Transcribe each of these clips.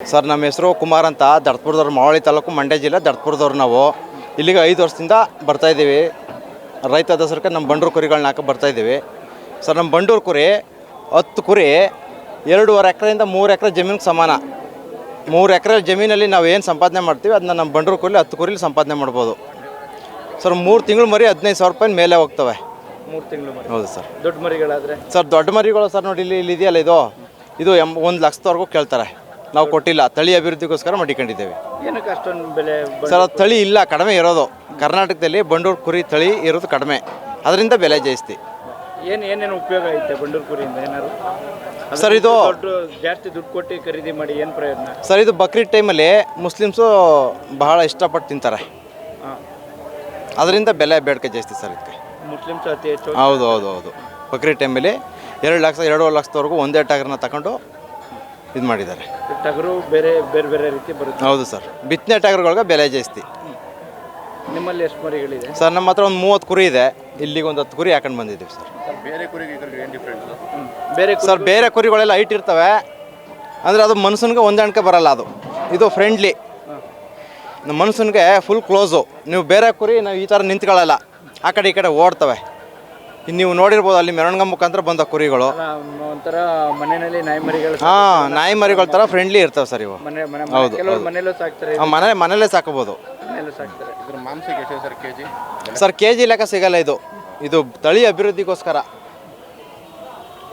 Sir ನಮ್ಮ ಹೆಸರು ಕುಮಾರ್ ಅಂತ ದಡ್ಪುರದವ್ರು, ಮಾವಳಿ ತಾಲೂಕು, ಮಂಡ್ಯ ಜಿಲ್ಲೆ ದಡ್ಪುರದವ್ರು. ನಾವು ಇಲ್ಲಿಗೆ 5 ವರ್ಷದಿಂದ ಬರ್ತಾಯಿದ್ದೀವಿ. ರೈತ ದಸರಕ್ಕೆ ನಮ್ಮ ಬಂಡೂರು ಕುರಿಗಳನ್ನ ಹಾಕಿ ಬರ್ತಾಯಿದ್ದೀವಿ. ಸರ್ ನಮ್ಮ ಬಂಡೂರು ಕುರಿ 10 ಕುರಿ 2.5 ಎಕರೆಯಿಂದ 3 ಎಕರೆ ಜಮೀನಿಗೆ ಸಮಾನ. 3 ಎಕರೆ ಜಮೀನಲ್ಲಿ ನಾವು ಏನು ಸಂಪಾದನೆ ಮಾಡ್ತೀವಿ ಅದನ್ನ ನಮ್ಮ ಬಂಡೂರು ಕುರಿ 10 ಕುರಿಲಿ ಸಂಪಾದನೆ ಮಾಡ್ಬೋದು. ಸರ್ 3 ತಿಂಗಳು ಮರಿ 15,000 ರೂಪಾಯಿ ಮೇಲೆ ಹೋಗ್ತವೆ. 3 ತಿಂಗಳು ಮರಿ. ಹೌದು ಸರ್. ದೊಡ್ಡ ಮರಿಗಳಾದರೆ ಸರ್ ದೊಡ್ಡ ಮರಿಗಳು ಸರ್ ನೋಡಿ ಇಲ್ಲಿ ಇದೆಯಲ್ಲ, ಇದು 1 ಲಕ್ಷದವರೆಗೂ ಕೇಳ್ತಾರೆ. ನಾವು ಕೊಟ್ಟಿಲ್ಲ, ತಳಿ ಅಭಿವೃದ್ಧಿಗೋಸ್ಕರ ಮಾಡಿಕೊಂಡಿದ್ದೇವೆ. ಏನಕ್ಕೆ ಅಷ್ಟೊಂದು ಬೆಲೆ? ಸರ್ ಅದು ತಳಿ ಇಲ್ಲ, ಕಡಿಮೆ ಇರೋದು. ಕರ್ನಾಟಕದಲ್ಲಿ ಬಂಡೂರು ಕುರಿ ತಳಿ ಇರೋದು ಕಡಿಮೆ, ಅದರಿಂದ ಬೆಲೆ ಜಾಸ್ತಿ. ಏನೇನು ಉಪಯೋಗ ಐತೆ ಬಂಡೂರು ಕುರಿಯಿಂದ? ಏನಾರು ಸರ್ ಇದು ಜಾಸ್ತಿ ದುಡ್ಡು ಕೊಟ್ಟು ಖರೀದಿ ಮಾಡಿ ಏನು ಪ್ರಯೋಜನ? ಸರ್ ಇದು ಬಕ್ರೀದ್ ಟೈಮಲ್ಲಿ ಮುಸ್ಲಿಮ್ಸು ಬಹಳ ಇಷ್ಟಪಟ್ಟು ತಿಂತಾರೆ, ಅದರಿಂದ ಬೆಲೆ ಬೇಡಿಕೆ ಜಾಸ್ತಿ ಸರ್ ಇದಕ್ಕೆ. ಮುಸ್ಲಿಮ್ಸ್ ಅತಿ ಹೆಚ್ಚು. ಹೌದು. ಬಕ್ರೀದ್ ಟೈಮಲ್ಲಿ 2 ಲಕ್ಷ 2.5 ಲಕ್ಷದವರೆಗೂ ಒಂದೇ ಟಗರನ್ನ ತಗೊಂಡು ಇದು ಮಾಡಿದ್ದಾರೆ. ಟಗರು ಬೇರೆ ರೀತಿ ಬರುತ್ತೆ. ಹೌದು ಸರ್, ಬಿತ್ತನೆ ಟಗರುಗಳಿಗೆ ಬೆಲೆ ಜಾಸ್ತಿ. ನಿಮ್ಮಲ್ಲಿ ಎಷ್ಟು ಮರಿಗಳಿದೆ? ಸರ್ ನಮ್ಮ ಹತ್ರ ಒಂದು 30 ಕುರಿ ಇದೆ. ಇಲ್ಲಿಗೆ ಒಂದು 10 ಕುರಿ ಹಾಕೊಂಡು ಬಂದಿದ್ದೀವಿ ಸರ್. ಬೇರೆ ಕುರಿಗೆ ಏನು ಡಿಫ್ರೆನ್ಸ್? ಸರ್ ಬೇರೆ ಕುರಿಗಳೆಲ್ಲ ಹೈಟ್ ಇರ್ತವೆ, ಅಂದರೆ ಅದು ಮನುಷ್ಯನಿಗೆ ಹೊಂದಾಣಿಕೆ ಬರಲ್ಲ. ಇದು ಫ್ರೆಂಡ್ಲಿ, ನಮ್ಮ ಮನುಷ್ಯನಿಗೆ ಫುಲ್ ಕ್ಲೋಸು. ನೀವು ಬೇರೆ ಕುರಿ ನಾವು ಈ ಥರ ನಿಂತ್ಕೊಳ್ಳಲ್ಲ, ಆ ಕಡೆ ಈ ಕಡೆ ಓಡ್ತವೆ. ಇನ್ನು ನೀವು ನೋಡಿರ್ಬೋದು ಅಲ್ಲಿ ಮೆರವಣಿಗೆ ಮುಖಾಂತರ ಬಂದ ಕುರಿಗಳು ಒಂಥರ ಮನೆಯಲ್ಲಿ ನಾಯಿ ಮರಿಗಳು. ನಾಯಿ ಮರಿಗಳ ಥರ ಫ್ರೆಂಡ್ಲಿ ಇರ್ತವೆ ಸರ್ ಇವು. ಹೌದು, ಮನೆಯಲ್ಲೂ ಸಾಕ್ತಾರೆ. ಮನೇಲೇ ಸಾಕಬಹುದು. ಸಾಕ್ತಾರೆ. ಇದ್ರ ಮಾಂಸಕ್ಕೆ ಎಷ್ಟು ಸರ್ ಕೆಜಿ? ಸರ್ ಕೆಜಿ ಲೆಕ್ಕ ಸಿಗಲ್ಲ. ಇದು ತಳಿ ಅಭಿವೃದ್ಧಿಗೋಸ್ಕರ,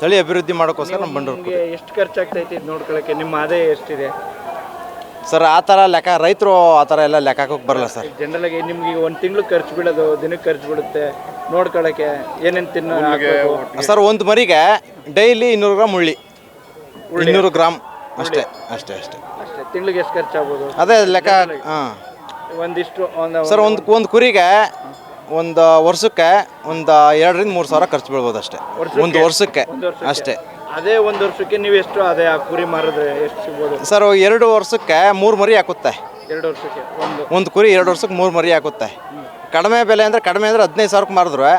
ತಳಿ ಅಭಿವೃದ್ಧಿ ಮಾಡೋಕ್ಕೋಸ್ಕರ ನಮ್ಮ ಬಂಡೂರು. ಎಷ್ಟು ಖರ್ಚಾಗ್ತೈತಿ ಇದು ನೋಡ್ಕೊಳ್ಳೋಕ್ಕೆ? ನಿಮ್ಮ ಆದಾಯ ಎಷ್ಟಿದೆ ಸರ್? ಆ ಥರ ಲೆಕ್ಕ ರೈತರು ಆ ಥರ ಎಲ್ಲ ಲೆಕ್ಕ ಹಾಕೋಕೆ ಬರಲ್ಲ ಸರ್. ಜನರಲಾಗಿ ನಿಮ್ಗೆ 1 ತಿಂಗಳು ಖರ್ಚು ಬೀಳೋದು, ದಿನಕ್ಕೆ ಖರ್ಚು ಬೀಳುತ್ತೆ ನೋಡ್ಕೊಳ್ಳೋಕ್ಕೆ. ಏನೇನು ತಿನ್ನೋ ಸರ್? ಒಂದು ಮರಿಗೆ ಡೈಲಿ 200 ಗ್ರಾಮ್ ಉಳ್ಳಿ, 200 ಗ್ರಾಮ್ ಅಷ್ಟೇ. ತಿಂಗಳಿಗೆ ಎಷ್ಟು ಖರ್ಚಾಗ್ಬೋದು? ಅದೇ ಲೆಕ್ಕ. ಒಂದಿಷ್ಟು ಸರ್ ಒಂದು ಕುರಿಗೆ ಒಂದು ವರ್ಷಕ್ಕೆ ಒಂದು 2 ರಿಂದ 3 ಸಾವಿರ ಖರ್ಚು ಬೀಳ್ಬೋದು ಅಷ್ಟೇ. ಒಂದು ವರ್ಷಕ್ಕೆ ಅಷ್ಟೇ. ಅದೇ 1 ವರ್ಷಕ್ಕೆ ನೀವು ಎಷ್ಟು ಅದೇ ಆ ಕುರಿ ಮಾರಿದ್ರೆ ಎಷ್ಟು ಸಿಗ್ಬೋದು ಸರ್? 2 ವರ್ಷಕ್ಕೆ 3 ಮರಿ ಹಾಕುತ್ತೆ. 2 ವರ್ಷಕ್ಕೆ ಒಂದು ಕುರಿ 2 ವರ್ಷಕ್ಕೆ 3 ಮರಿ ಹಾಕುತ್ತೆ. ಕಡಿಮೆ ಬೆಲೆ ಅಂದರೆ 15,000ಕ್ಕೆ ಮಾರಿದ್ರೆ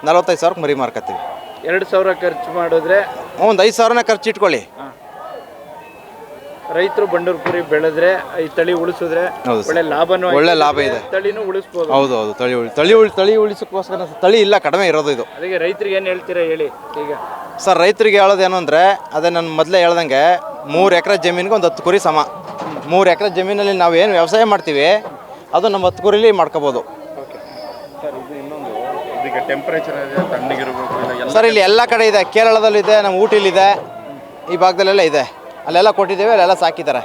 45,000ಕ್ಕೆ ಮರಿ ಮಾರ್ಕೊತೀವಿ. 2,000 ಖರ್ಚು ಮಾಡಿದ್ರೆ ಒಂದು 5,000ನೇ ಖರ್ಚು ಇಟ್ಕೊಳ್ಳಿ. ರೈತರು ಬಂಡೂರು ಕುರಿ ಬೆಳೆದ್ರೆ ಈ ತಳಿ ಉಳಿಸಿದ್ರೆ ಒಳ್ಳೆ ಲಾಭ ಇದೆ. ತಳಿನೂ ಉಳಿಸ್ಬೋದು. ಹೌದು. ತಳಿ ಉಳಿಸೋಕ್ಕೋಸ್ಕರ ತಳಿ ಇಲ್ಲ, ಕಡಿಮೆ ಇರೋದು ಇದು. ಅದಕ್ಕೆ ರೈತರಿಗೆ ಏನು ಹೇಳ್ತೀರಾ ಹೇಳಿ ಈಗ? ಸರ್ ರೈತರಿಗೆ ಹೇಳೋದೇನು ಅಂದರೆ, ಅದೇ ನಾನು ಮೊದಲೇ ಹೇಳ್ದಂಗೆ 3 ಎಕರೆ ಜಮೀನಿಗೆ ಒಂದು 10 ಕುರಿ ಸಮ. 3 ಎಕರೆ ಜಮೀನಲ್ಲಿ ನಾವು ಏನು ವ್ಯವಸಾಯ ಮಾಡ್ತೀವಿ ಅದು ನಮ್ಮ 10 ಕುರಿಲಿ ಮಾಡ್ಕೋಬೋದು. ಸರ್ ಇದು ಇನ್ನೊಂದು, ಈಗ ಟೆಂಪರೇಚರ್ ತಣ್ಣಗಿರಬೇಕು ಸರ್. ಇಲ್ಲಿ ಎಲ್ಲ ಕಡೆ ಇದೆ, ಕೇರಳದಲ್ಲಿದೆ, ನಮ್ಮ ಊಟಿಲಿದೆ, ಈ ಭಾಗದಲ್ಲೆಲ್ಲ ಇದೆ. ಅಲ್ಲೆಲ್ಲ ಕೊಟ್ಟಿದ್ದೇವೆ, ಅಲ್ಲೆಲ್ಲ ಸಾಕಿದ್ದಾರೆ.